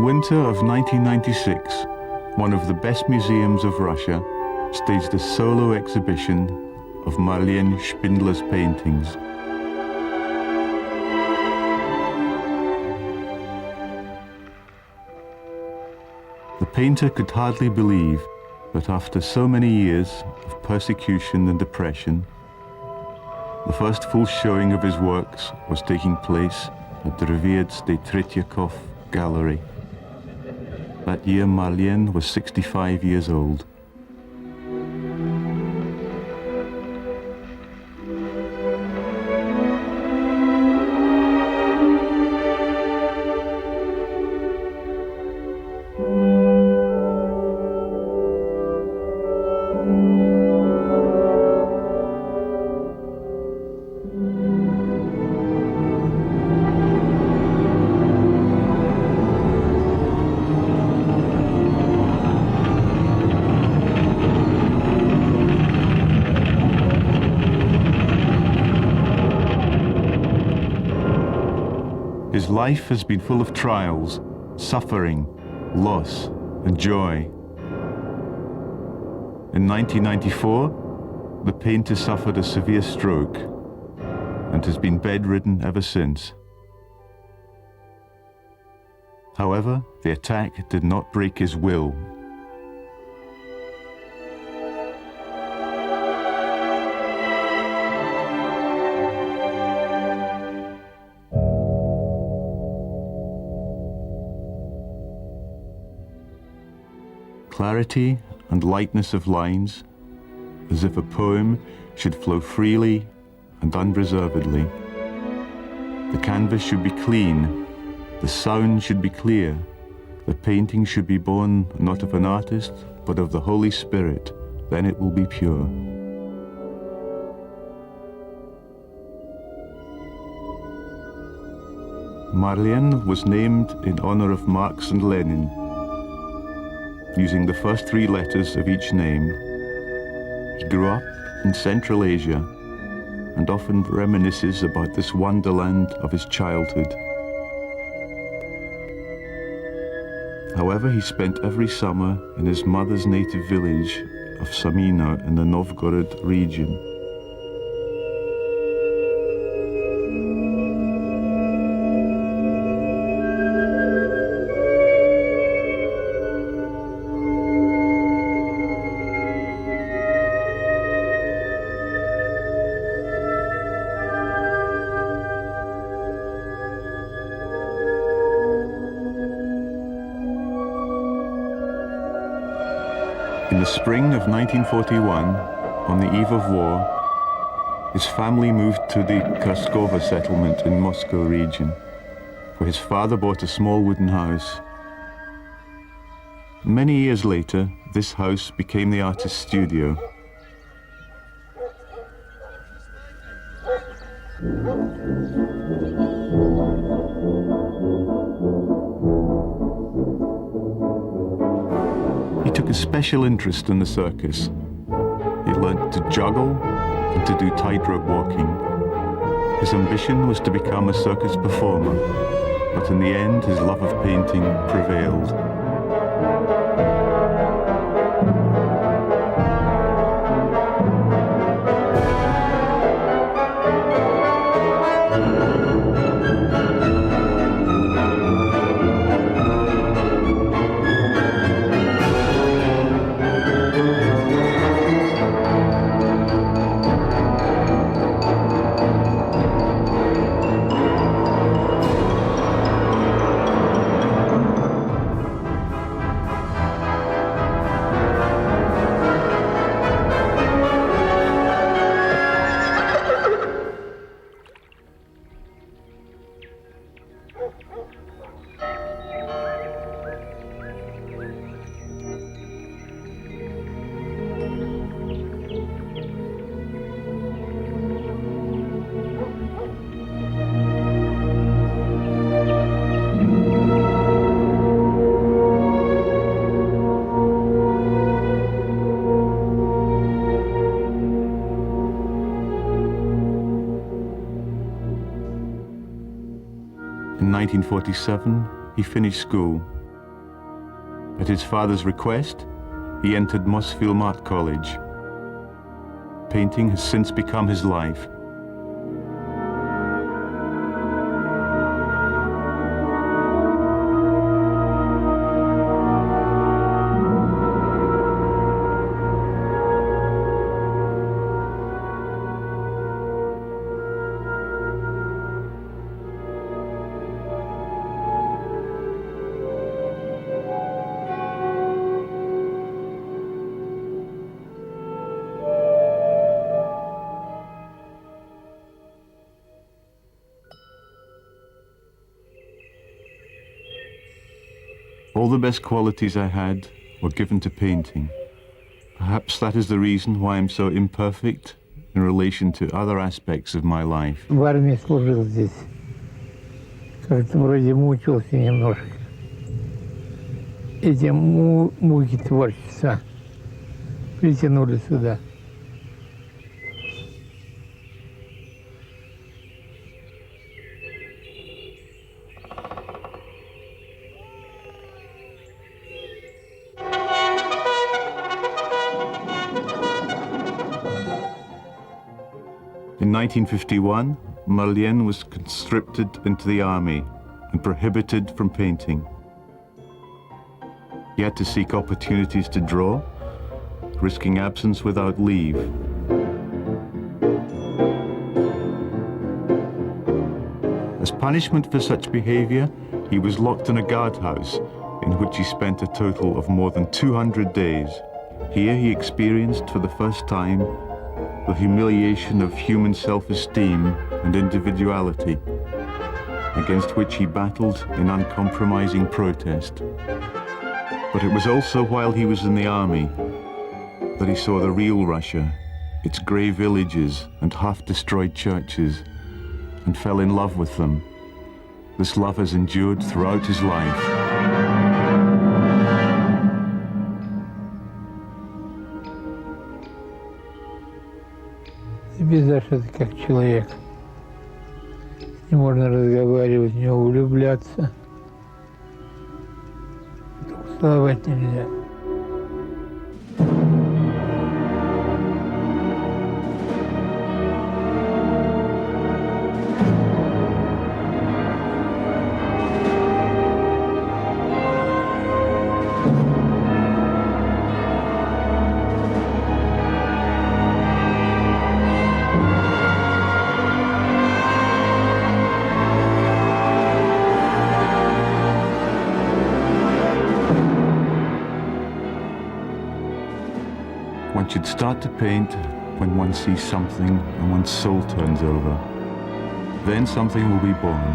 winter of 1996, one of the best museums of Russia staged a solo exhibition of Marlen Spindler's paintings. The painter could hardly believe that after so many years of persecution and oppression, the first full showing of his works was taking place at the revered Tretyakov Gallery. That year Marlen was 65 years old. His life has been full of trials, suffering, loss, and joy. In 1994, the painter suffered a severe stroke and has been bedridden ever since. However, the attack did not break his will. Clarity and lightness of lines, as if a poem should flow freely and unreservedly. The canvas should be clean, the sound should be clear, the painting should be born not of an artist, but of the Holy Spirit, then it will be pure. Marlen was named in honor of Marx and Lenin, using the first three letters of each name. He grew up in Central Asia and often reminisces about this wonderland of his childhood. However, he spent every summer in his mother's native village of Samino in the Novgorod region. In the spring of 1941, on the eve of war, his family moved to the Kraskova settlement in Moscow region, where his father bought a small wooden house. Many years later, this house became the artist's studio. He took a special interest in the circus. He learnt to juggle and to do tightrope walking. His ambition was to become a circus performer, but in the end his love of painting prevailed. In 1947, he finished school At his father's request, he entered Mossfield Art College. Painting has since become his life. All the best qualities I had were given to painting. Perhaps that is the reason why I'm so imperfect in relation to other aspects of my life. В армии служил здесь. Как-то вроде мучился немножко. Эти муки творчества притянули сюда. In 1951, Marlen was conscripted into the army and prohibited from painting. He had to seek opportunities to draw, risking absence without leave. As punishment for such behavior, he was locked in a guardhouse in which he spent a total of more than 200 days. Here he experienced for the first time the humiliation of human self-esteem and individuality, against which he battled in uncompromising protest. But it was also while he was in the army that he saw the real Russia, its grey villages and half-destroyed churches, and fell in love with them. This love has endured throughout his life. Видишь, это как человек. С ним можно разговаривать, в него влюбляться. Только целовать нельзя. One should start to paint when one sees something and one's soul turns over. Then something will be born.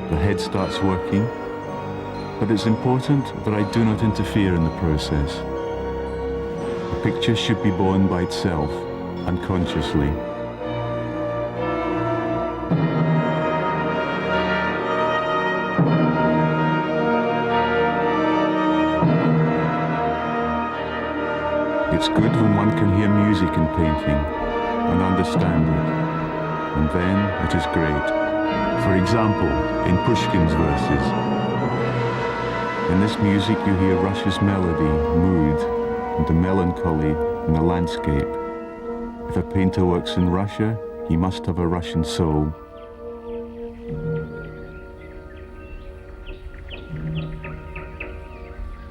The head starts working, but it's important that I do not interfere in the process. The picture should be born by itself, unconsciously. It's good when one can hear music in painting and understand it, and then it is great. For example, in Pushkin's verses. In this music you hear Russia's melody, mood, and the melancholy in the landscape. If a painter works in Russia, he must have a Russian soul.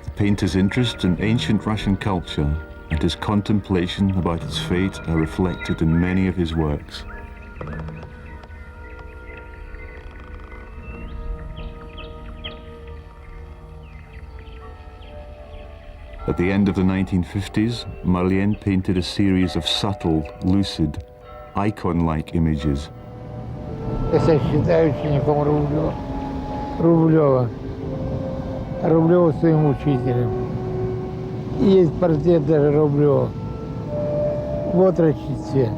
The painter's interest in ancient Russian culture and his contemplation about its fate are reflected in many of his works. At the end of the 1950s, Marlen painted a series of subtle, lucid, icon-like images. Я себя считаю учеником Рублева. Рублева своим учителем. Есть портрет даже Рублева в отрочестве.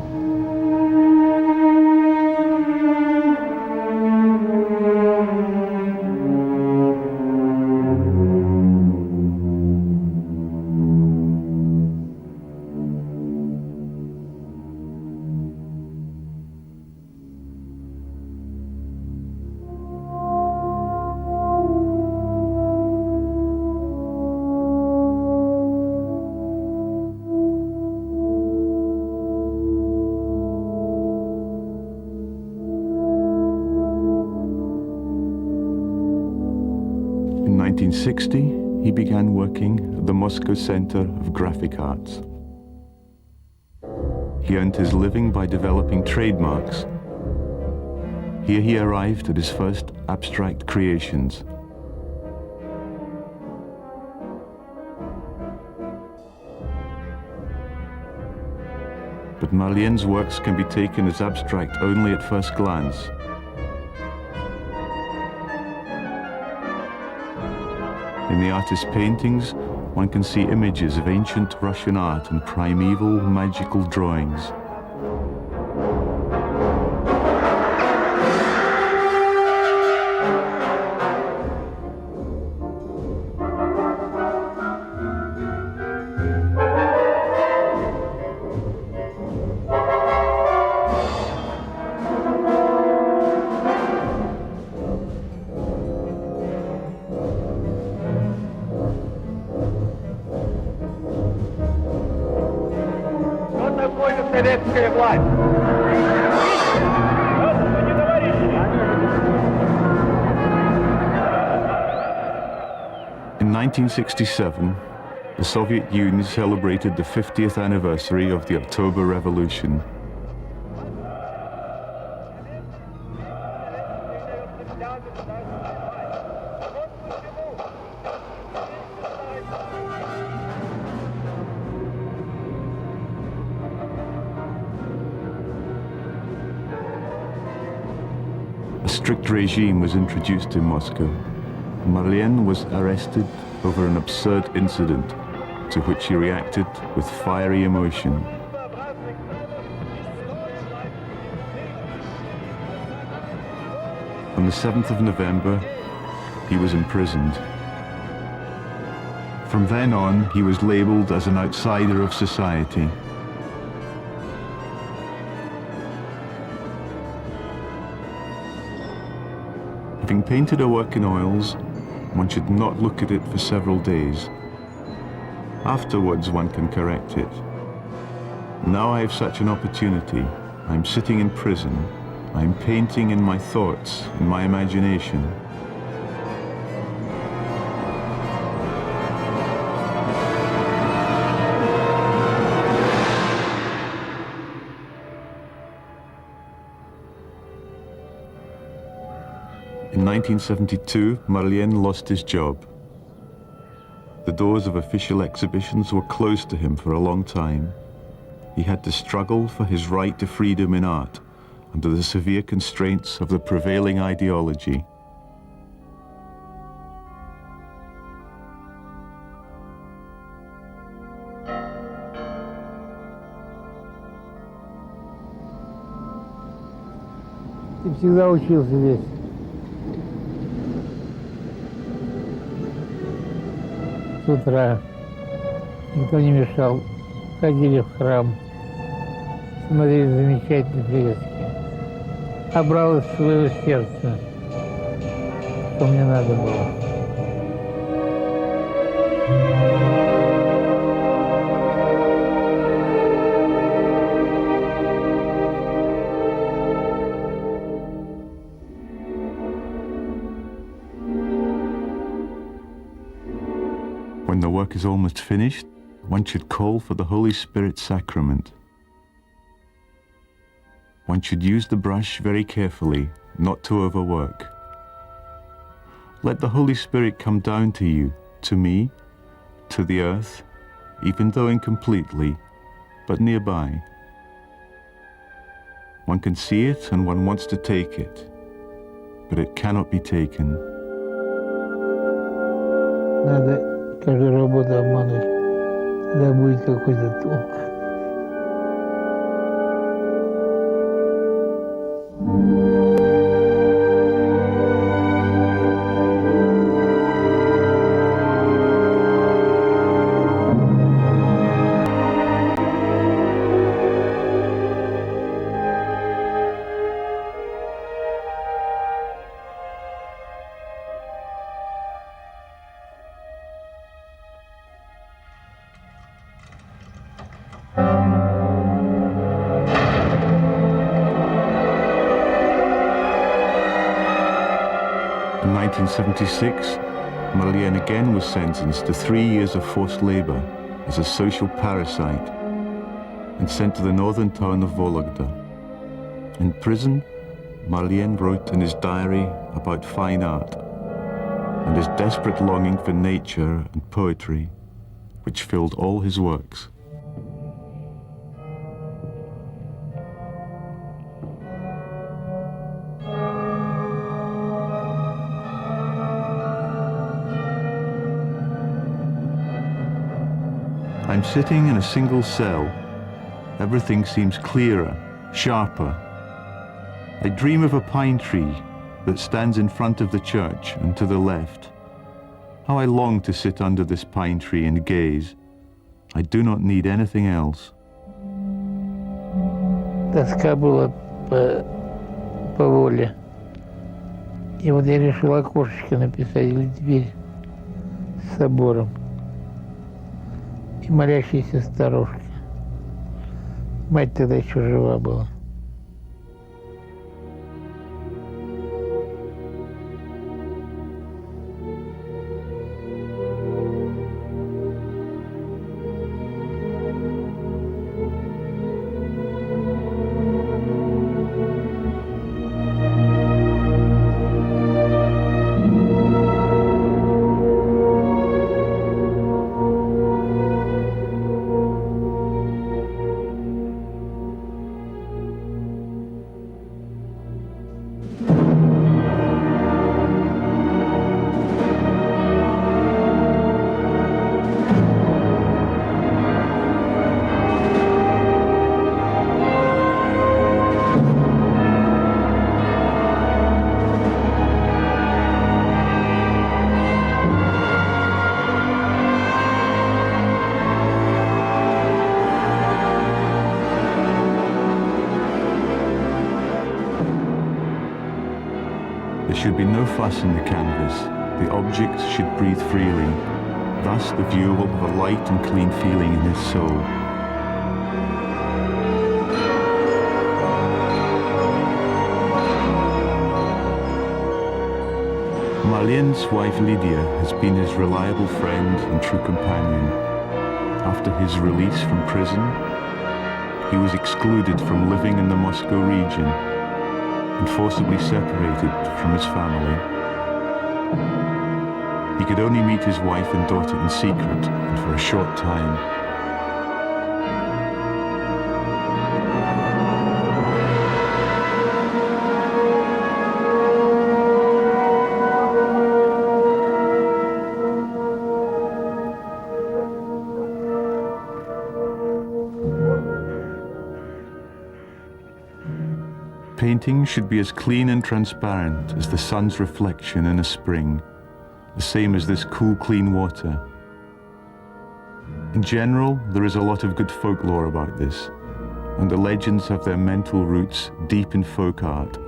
1960, he began working at the Moscow Center of Graphic Arts. He earned his living by developing trademarks. Here he arrived at his first abstract creations. But Marlen's works can be taken as abstract only at first glance. In the artist's paintings, one can see images of ancient Russian art and primeval magical drawings. Советская власть. In 1967, the Soviet Union celebrated the 50th anniversary of the October Revolution. A strict regime was introduced in Moscow. Marlen was arrested over an absurd incident to which he reacted with fiery emotion. On the 7th of November, he was imprisoned. From then on, he was labeled as an outsider of society. Having painted a work in oils, one should not look at it for several days. Afterwards, one can correct it. Now I have such an opportunity. I'm sitting in prison. I'm painting in my thoughts, in my imagination. In 1972, Marlen lost his job. The doors of official exhibitions were closed to him for a long time. He had to struggle for his right to freedom in art under the severe constraints of the prevailing ideology. Ты всегда учился здесь. С утра никто не мешал. Ходили в храм, смотрели замечательные фрески. А брал из своего сердца, что мне надо было. When the work is almost finished, one should call for the Holy Spirit sacrament. One should use the brush very carefully, not to overwork. Let the Holy Spirit come down to you, to me, to the earth, even though incompletely, but nearby. One can see it and one wants to take it, but it cannot be taken. Надо каждую работу обмануть. Тогда будет какой-то толк. In 1976, Marlen again was sentenced to 3 years of forced labor as a social parasite and sent to the northern town of Vologda. In prison, Marlen wrote in his diary about fine art and his desperate longing for nature and poetry, which filled all his works. I'm sitting in a single cell. Everything seems clearer, sharper. I dream of a pine tree that stands in front of the church and to the left. How I long to sit under this pine tree and gaze. I do not need anything else. Тоска была по воле. И вот я решил окошечко написать, или дверь с собором. И молящиеся старушки. Мать тогда еще жива была. There should be no fuss in the canvas. The objects should breathe freely. Thus the viewer will have a light and clean feeling in his soul. Marlen's wife Lydia has been his reliable friend and true companion. After his release from prison, he was excluded from living in the Moscow region and forcibly separated from his family. He could only meet his wife and daughter in secret and for a short time. Painting should be as clean and transparent as the sun's reflection in a spring, the same as this cool, clean water. In general, there is a lot of good folklore about this, and the legends have their mental roots deep in folk art.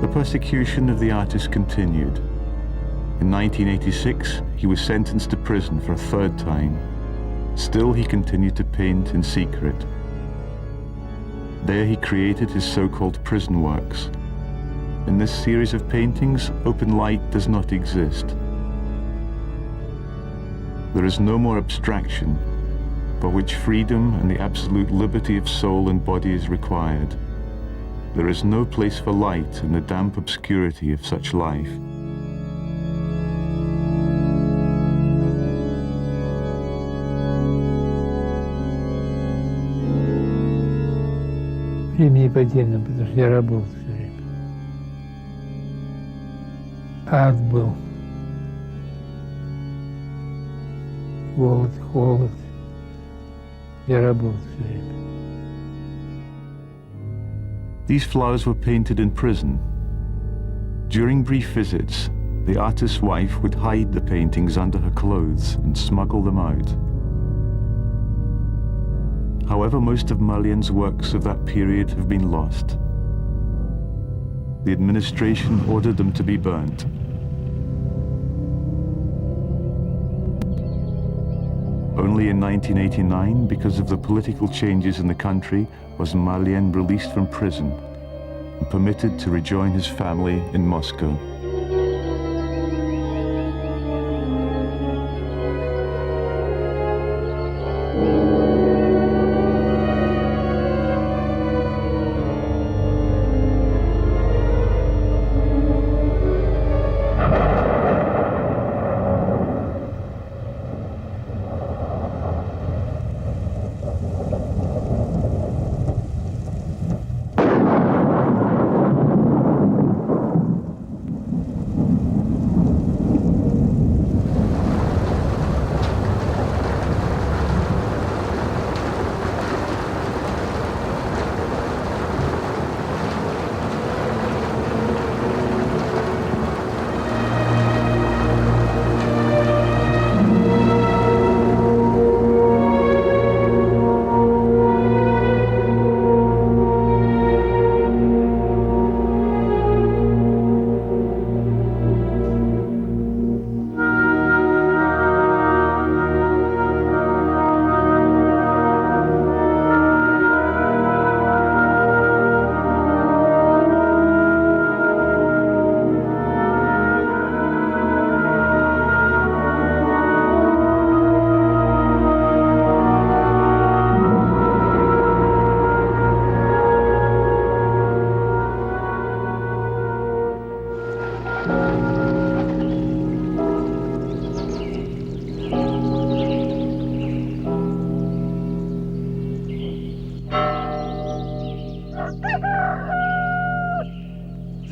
The persecution of the artist continued. In 1986, he was sentenced to prison for a third time. Still, he continued to paint in secret. There he created his so-called prison works. In this series of paintings, open light does not exist. There is no more abstraction, for which freedom and the absolute liberty of soul and body is required. There is no place for light in the damp obscurity of such life. Время неподдельно, потому что я работал все время. Ад был. Голод, холод. Я работал все время. These flowers were painted in prison. During brief visits, the artist's wife would hide the paintings under her clothes and smuggle them out. However, most of Marlen's works of that period have been lost. the administration ordered them to be burnt. Only in 1989, because of the political changes in the country, was Marlen released from prison and permitted to rejoin his family in Moscow.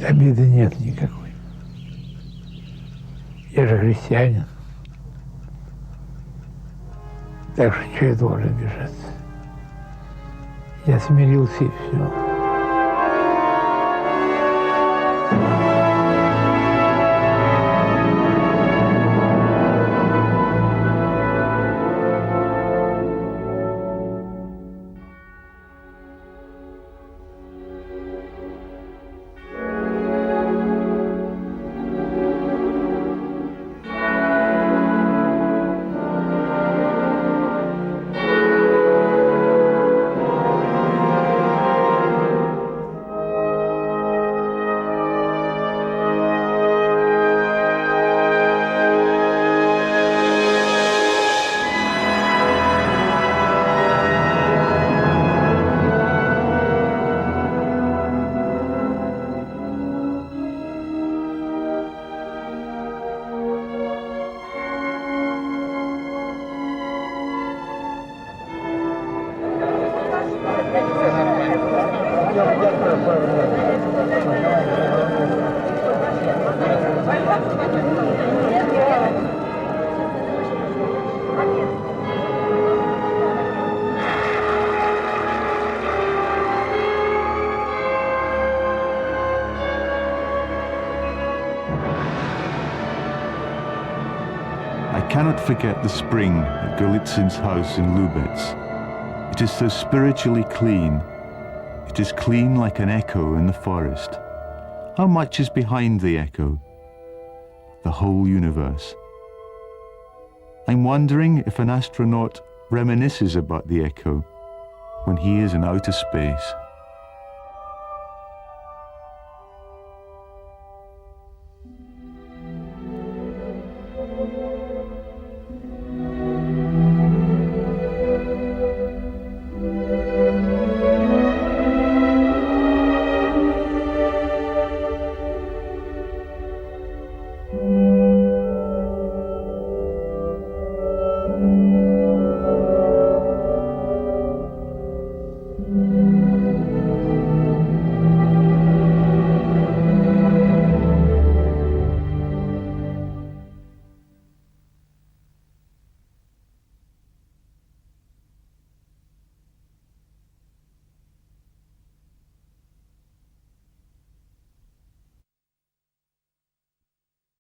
Обиды нет никакой. Я же христианин. Так что чего я должен обижаться? Я смирился и все. I cannot forget the spring at Golitsyn's house in Lubetz. It is so spiritually clean. It is clean like an echo in the forest. How much is behind the echo? The whole universe. I'm wondering if an astronaut reminisces about the echo when he is in outer space.